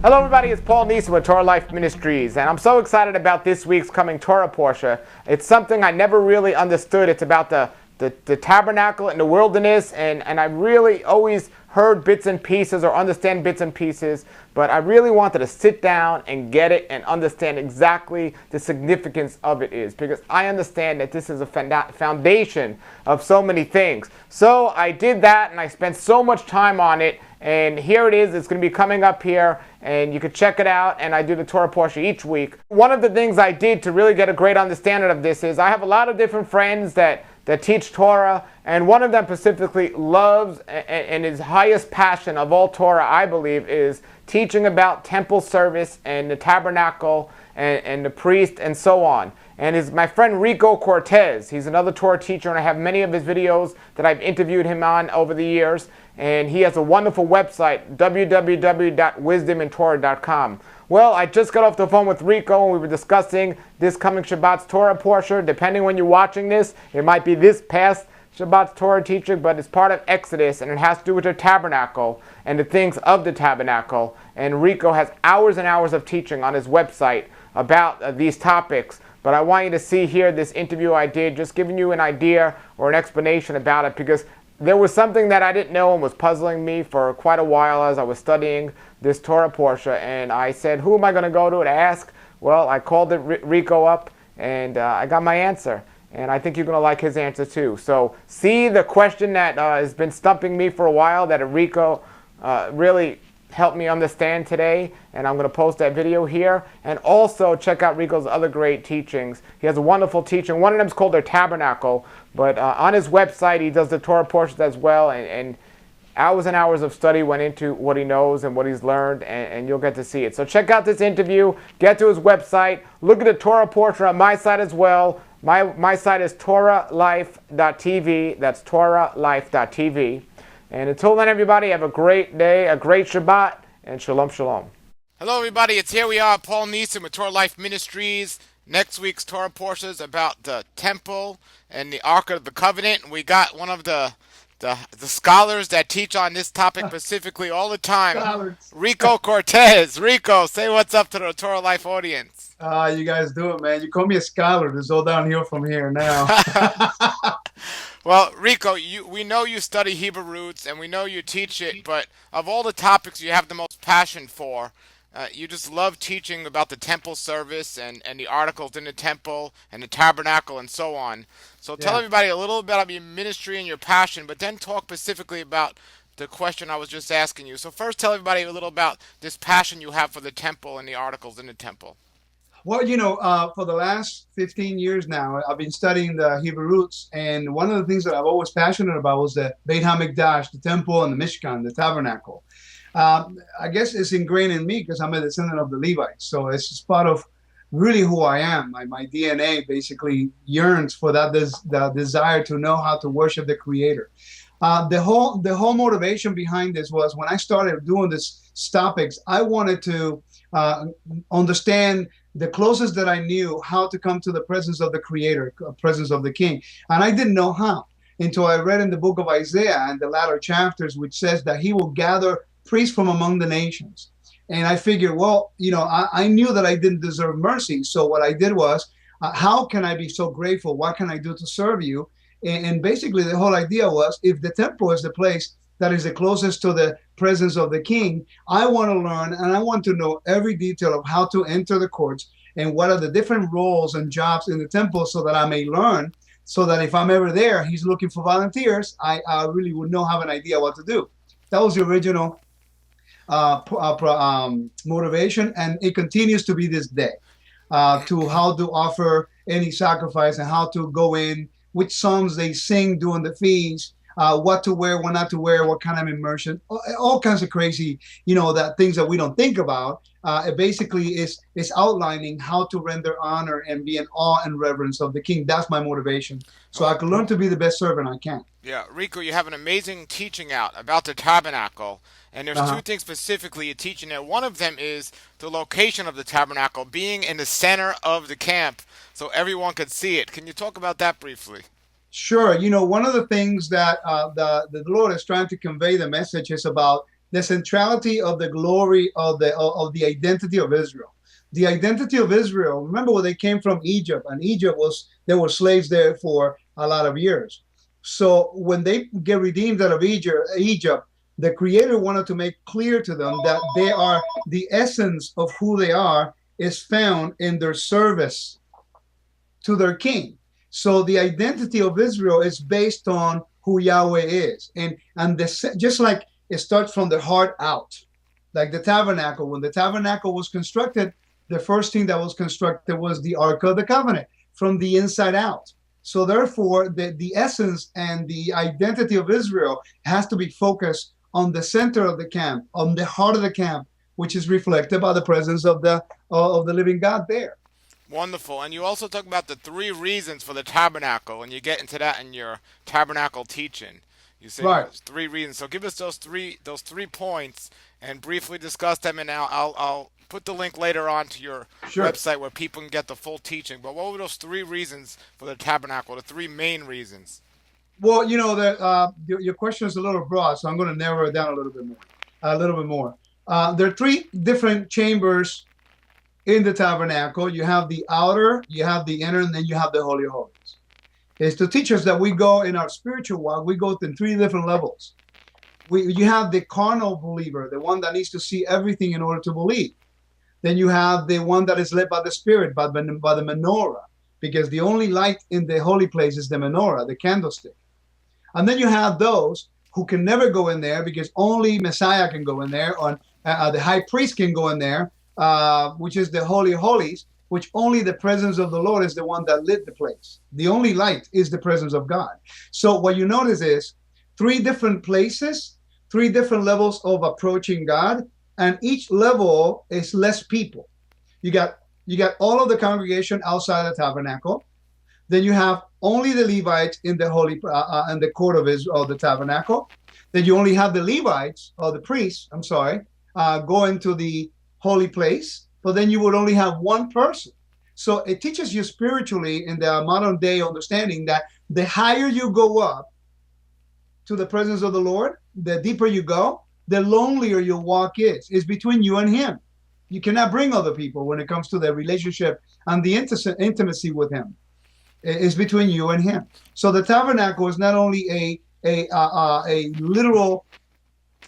Hello everybody, it's Paul Nison with Torah Life Ministries, and I'm so excited about this week's coming Torah portion. It's something I never really understood. It's about the tabernacle in the wilderness, and I really always heard bits and pieces or understand bits and pieces, but I really wanted to sit down and get it and understand exactly the significance of it is, because I understand that this is a foundation of so many things. So I did that, and I spent so much time on it, and here it is. It's going to be coming up here, and you can check it out, and I do the Torah portion each week. One of the things I did to really get a great understanding of this is I have a lot of different friends that teach Torah, and one of them specifically loves and his highest passion of all Torah, I believe, is teaching about temple service and the tabernacle and the priest and so on. And is my friend Rico Cortes. He's another Torah teacher, and I have many of his videos that I've interviewed him on over the years. And he has a wonderful website, www.wisdomintorah.com. Well, I just got off the phone with Rico, and we were discussing this coming Shabbat's Torah portion. Depending when you're watching this, it might be this past Shabbat's Torah teaching, but it's part of Exodus, and it has to do with the tabernacle and the things of the tabernacle. And Rico has hours and hours of teaching on his website about these topics. But I want you to see here this interview I did, just giving you an idea or an explanation about it, because there was something that I didn't know and was puzzling me for quite a while as I was studying this Torah portion. And I said, who am I going to go to ask? Well, I called Rico up, and I got my answer. And I think you're going to like his answer too. So see the question that has been stumping me for a while that Rico really helped me understand today, and I'm going to post that video here. And also check out Rico's other great teachings. He has a wonderful teaching. One of them is called their Tabernacle, but on his website he does the Torah portions as well, and hours and hours of study went into what he knows and what he's learned, and you'll get to see it. So check out this interview, get to his website, look at the Torah portion on my site as well. My site is torahlife.tv. That's torahlife.tv. And until then, everybody, have a great day, a great Shabbat, and shalom, shalom. Hello, everybody. Here we are, Paul Nison with Torah Life Ministries. Next week's Torah portion is about the temple and the Ark of the Covenant. We got one of the scholars that teach on this topic specifically all the time, scholars. Rico Cortes. Rico, say what's up to the Torah Life audience. You guys do it, man. You call me a scholar. It's all downhill from here now. Well, Rico, we know you study Hebrew roots, and we know you teach it, but of all the topics you have the most passion for, you just love teaching about the temple service and the articles in the temple and the tabernacle and so on. So tell everybody a little bit about your ministry and your passion, but then talk specifically about the question I was just asking you. So first tell everybody a little about this passion you have for the temple and the articles in the temple. Well, for the last 15 years now, I've been studying the Hebrew roots, and one of the things that I've always passionate about was the Beit HaMikdash, the temple, and the Mishkan, the tabernacle. I guess it's ingrained in me because I'm a descendant of the Levites, so it's just part of really who I am. My DNA basically yearns for that the desire to know how to worship the Creator. The whole motivation behind this was when I started doing these topics, I wanted to understand the closest that I knew how to come to the presence of the Creator, presence of the King. And I didn't know how until I read in the book of Isaiah and the latter chapters, which says that he will gather priests from among the nations. And I figured, well, I knew that I didn't deserve mercy. So what I did was, how can I be so grateful? What can I do to serve you? And basically the whole idea was, if the temple is the place that is the closest to the presence of the King, I want to learn and I want to know every detail of how to enter the courts and what are the different roles and jobs in the temple, so that I may learn, so that if I'm ever there, he's looking for volunteers, I really would have an idea what to do. That was the original motivation, and it continues to be this day, to how to offer any sacrifice and how to go in, which songs they sing during the feast, what to wear, what not to wear, what kind of immersion, all kinds of crazy, that things that we don't think about. It basically is outlining how to render honor and be in awe and reverence of the King. That's my motivation. So I can learn to be the best servant I can. Yeah, Rico, you have an amazing teaching out about the tabernacle, and there's two things specifically you're teaching there. One of them is the location of the tabernacle being in the center of the camp so everyone could see it. Can you talk about that briefly? Sure. One of the things that the Lord is trying to convey the message is about the centrality of the glory of the identity of Israel. The identity of Israel, remember when they came from Egypt, and Egypt was, they were slaves there for a lot of years. So when they get redeemed out of Egypt, the Creator wanted to make clear to them that they are, the essence of who they are is found in their service to their king. So the identity of Israel is based on who Yahweh is. And just like it starts from the heart out, like the tabernacle. When the tabernacle was constructed, the first thing that was constructed was the Ark of the Covenant from the inside out. So therefore, the essence and the identity of Israel has to be focused on the center of the camp, on the heart of the camp, which is reflected by the presence of the living God there. Wonderful. And you also talk about the 3 reasons for the tabernacle, and you get into that in your tabernacle teaching. You say Right. 3 reasons. So give us those three points and briefly discuss them, and I'll put the link later on to your Sure. website where people can get the full teaching. But what were those 3 reasons for the tabernacle, the 3 main reasons? Well, your question is a little broad, so I'm going to narrow it down a little bit more. There are 3 different chambers in the tabernacle. You have the outer, you have the inner, and then you have the Holy of Holies. It's to teach us that we go in our spiritual walk, we go in 3 different levels. You have the carnal believer, the one that needs to see everything in order to believe. Then you have the one that is led by the Spirit, by the menorah, because the only light in the holy place is the menorah, the candlestick. And then you have those who can never go in there because only Messiah can go in there, or the high priest can go in there, which is the Holy of Holies, which only the presence of the Lord is the one that lit the place. The only light is the presence of God. So what you notice is 3 different places, 3 different levels of approaching God, and each level is less people. You got all of the congregation outside the tabernacle. Then you have only the Levites in the holy in the court of Israel, the tabernacle. Then you only have the Levites, or the priests, going to the holy place. But then you would only have one person. So it teaches you spiritually in the modern day understanding that the higher you go up to the presence of the Lord, the deeper you go, the lonelier your walk is. It's between you and Him. You cannot bring other people when it comes to the relationship and the intimacy with Him. It's between you and Him. So the tabernacle is not only a literal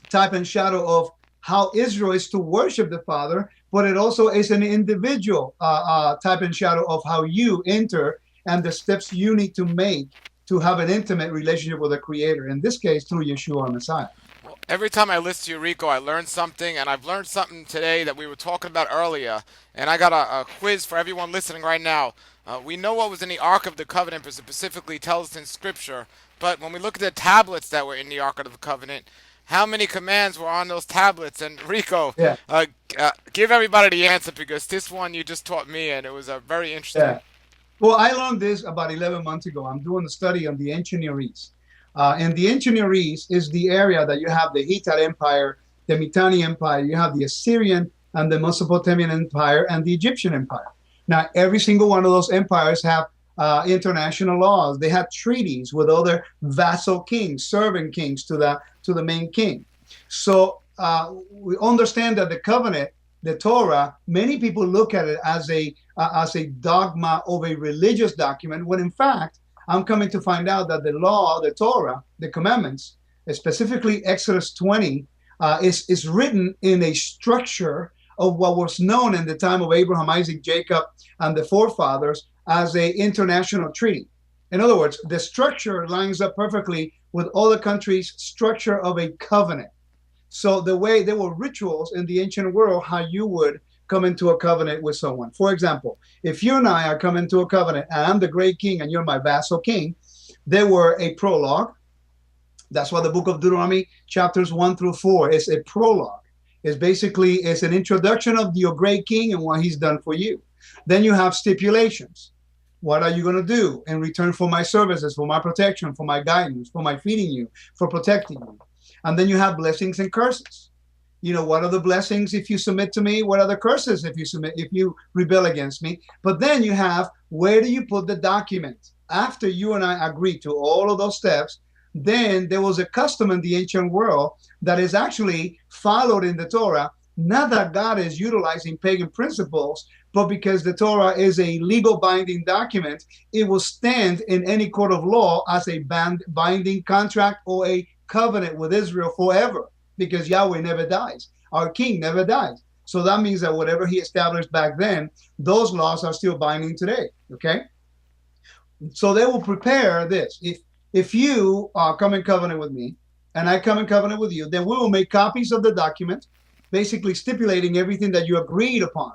type and shadow of how Israel is to worship the Father, but it also is an individual type and shadow of how you enter and the steps you need to make to have an intimate relationship with the Creator, in this case, through Yeshua Messiah. Well, every time I listen to you, Rico, I learn something, and I've learned something today that we were talking about earlier. And I got a quiz for everyone listening right now. We know what was in the Ark of the Covenant, because it specifically tells us in Scripture. But when we look at the tablets that were in the Ark of the Covenant, how many commands were on those tablets? And Rico, Yeah. give everybody the answer, because this one you just taught me, and it was very interesting. Yeah. Well, I learned this about 11 months ago. I'm doing a study on the ancient Near East. And the ancient Near East is the area that you have the Hittite Empire, the Mitanni Empire, you have the Assyrian and the Mesopotamian Empire, and the Egyptian Empire. Now, every single one of those empires have international laws. They have treaties with other vassal kings, servant kings to the main king. So we understand that the covenant, the Torah, many people look at it as a dogma of a religious document, when in fact, I'm coming to find out that the law, the Torah, the commandments, specifically Exodus 20, is written in a structure of what was known in the time of Abraham, Isaac, Jacob, and the forefathers as an international treaty. In other words, the structure lines up perfectly with all the countries' structure of a covenant. So the way there were rituals in the ancient world, how you would come into a covenant with someone. For example, if you and I are coming into a covenant and I'm the great king and you're my vassal king, there were a prologue. That's why the book of Deuteronomy chapters 1-4 is a prologue. It's an introduction of your great king and what he's done for you. Then you have stipulations. What are you going to do in return for my services, for my protection, for my guidance, for my feeding you, for protecting you? And then you have blessings and curses. What are the blessings if you submit to me? What are the curses if you rebel against me? But then you have, where do you put the document? After you and I agree to all of those steps, then there was a custom in the ancient world that is actually followed in the Torah. Not that God is utilizing pagan principles, but because the Torah is a legal binding document, it will stand in any court of law as a binding contract or a covenant with Israel forever, because Yahweh never dies. Our king never dies. So that means that whatever he established back then, those laws are still binding today. Okay? So they will prepare this. If you come in covenant with me and I come in covenant with you, then we will make copies of the document, basically stipulating everything that you agreed upon.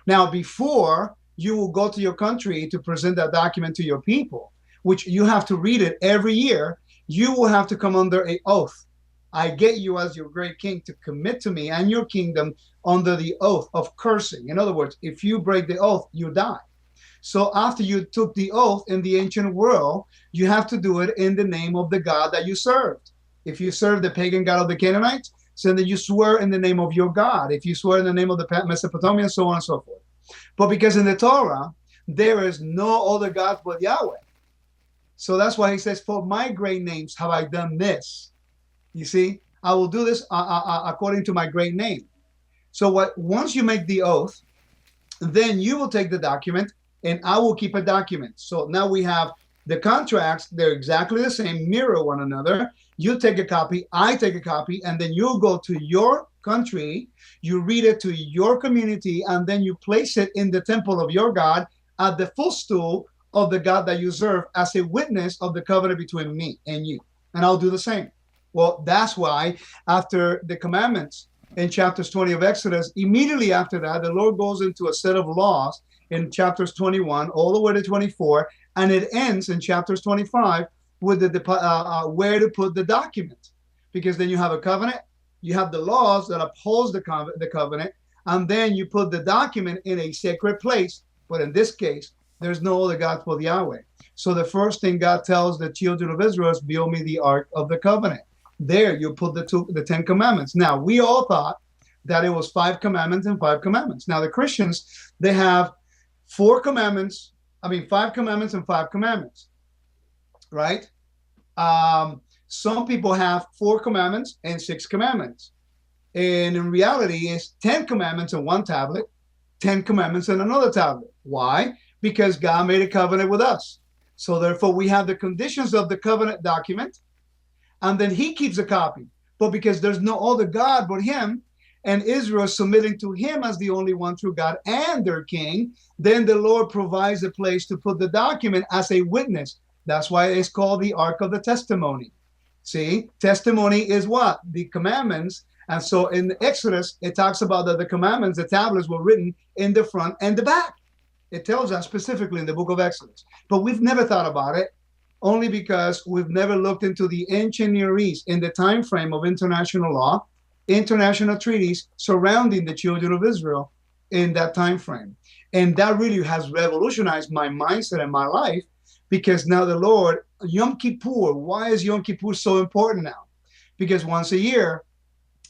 Now, before you will go to your country to present that document to your people, which you have to read it every year, you will have to come under an oath. I get you as your great king to commit to me and your kingdom under the oath of cursing. In other words, if you break the oath, you die. So after you took the oath in the ancient world, you have to do it in the name of the God that you served. If you serve the pagan god of the Canaanites, so then you swear in the name of your God. If you swear in the name of the Mesopotamians, so on and so forth. But because in the Torah, there is no other God but Yahweh. So that's why he says, for my great names have I done this. You see, I will do this according to my great name. So once you make the oath, then you will take the document and I will keep a document. So now we have the contracts. They're exactly the same, mirror one another. You take a copy, I take a copy, and then you go to your country, you read it to your community, and then you place it in the temple of your God at the footstool of the God that you serve as a witness of the covenant between me and you. And I'll do the same. Well, that's why after the commandments in chapters 20 of Exodus, immediately after that, the Lord goes into a set of laws in chapters 21 all the way to 24, and it ends in chapters 25 with the where to put the document, because then you have a covenant, you have the laws that oppose the covenant, and then you put the document in a sacred place. But in this case, there's no other God but Yahweh. So the first thing God tells the children of Israel is, build me the Ark of the Covenant. There you put the 10 commandments. Now, we all thought that it was 5 commandments and 5 commandments. Now, the Christians, they have 5 commandments and 5 commandments, right? Some people have 4 commandments and 6 commandments. And in reality, it's 10 commandments in one tablet, 10 commandments in another tablet. Why? Because God made a covenant with us. So therefore, we have the conditions of the covenant document, and then he keeps a copy. But because there's no other God but him, and Israel submitting to him as the only one true God and their king, then the Lord provides a place to put the document as a witness. That's why it's called the Ark of the Testimony. See, testimony is what? The commandments. And so in Exodus, it talks about that the commandments, the tablets were written in the front and the back. It tells us specifically in the book of Exodus. But we've never thought about it, only because we've never looked into the ancient Near East in the time frame of international law, international treaties surrounding the children of Israel in that time frame. And that really has revolutionized my mindset and my life, because now the Lord, Yom Kippur, why is Yom Kippur so important now? Because once a year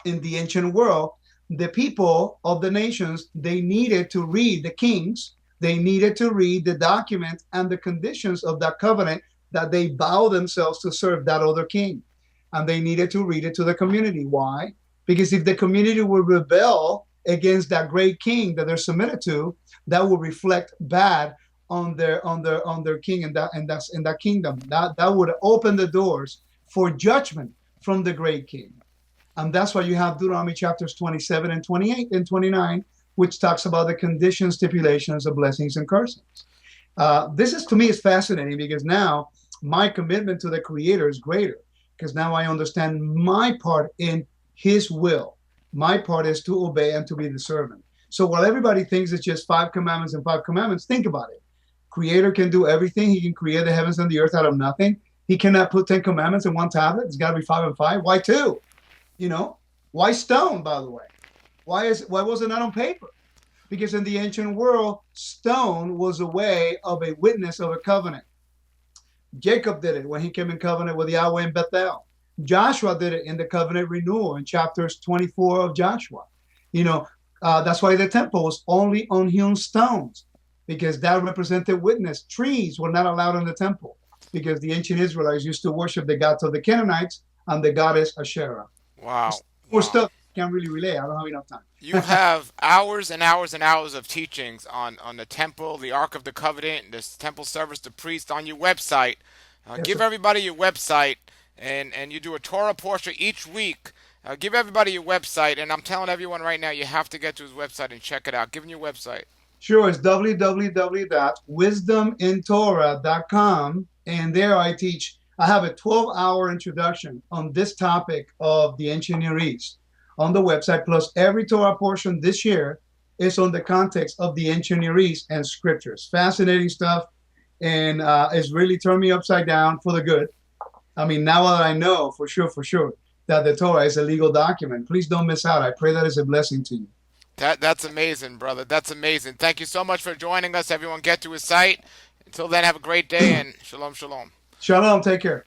in the ancient world, the people of the nations, they needed to read, the kings, they needed to read the document and the conditions of that covenant that they bow themselves to serve that other king. And they needed to read it to the community. Why? Because if the community would rebel against that great king that they're submitted to, that will reflect bad on their king in that kingdom. That would open the doors for judgment from the great king. And that's why you have Deuteronomy chapters 27 and 28 and 29, which talks about the conditions, stipulations of blessings and cursings. This is, to me, is fascinating, because now my commitment to the Creator is greater, because now I understand my part in his will. My part is to obey and to be the servant. So while everybody thinks it's just 5 commandments and 5 commandments, think about it. Creator can do everything. He can create the heavens and the earth out of nothing. He cannot put 10 commandments in one tablet. It's got to be 5 and 5. Why 2? Why stone, by the way? Why was it not on paper? Because in the ancient world, stone was a way of a witness of a covenant. Jacob did it when he came in covenant with Yahweh in Bethel. Joshua did it in the covenant renewal in chapters 24 of Joshua. That's why the temple was only on hewn stones, because that represented witness. Trees were not allowed in the temple. because the ancient Israelites used to worship the gods of the Canaanites and the goddess Asherah. Wow. More Wow. stuff I can't really relay. I don't have enough You time. have hours and hours and hours of teachings on the temple, the Ark of the Covenant, this temple service, the priest on your website. Yes, Give sir. everybody your website, and you do a Torah portion each week. Give everybody your website, and I'm telling everyone right now, you have to get to his website and check it out. Give him your website. Sure, it's www.wisdomintorah.com. And there I teach, I have a 12-hour introduction on this topic of the ancient Near East on the website. Plus, every Torah portion this year is on the context of the ancient Near East and scriptures. Fascinating stuff. And it's really turned me upside down for the good. I mean, now that I know for sure, that the Torah is a legal document, please don't miss out. I pray that is a blessing to you. That's amazing, brother. That's amazing. Thank you so much for joining us. Everyone, get to his site. Until then, have a great day and shalom, shalom. Shalom. Take care.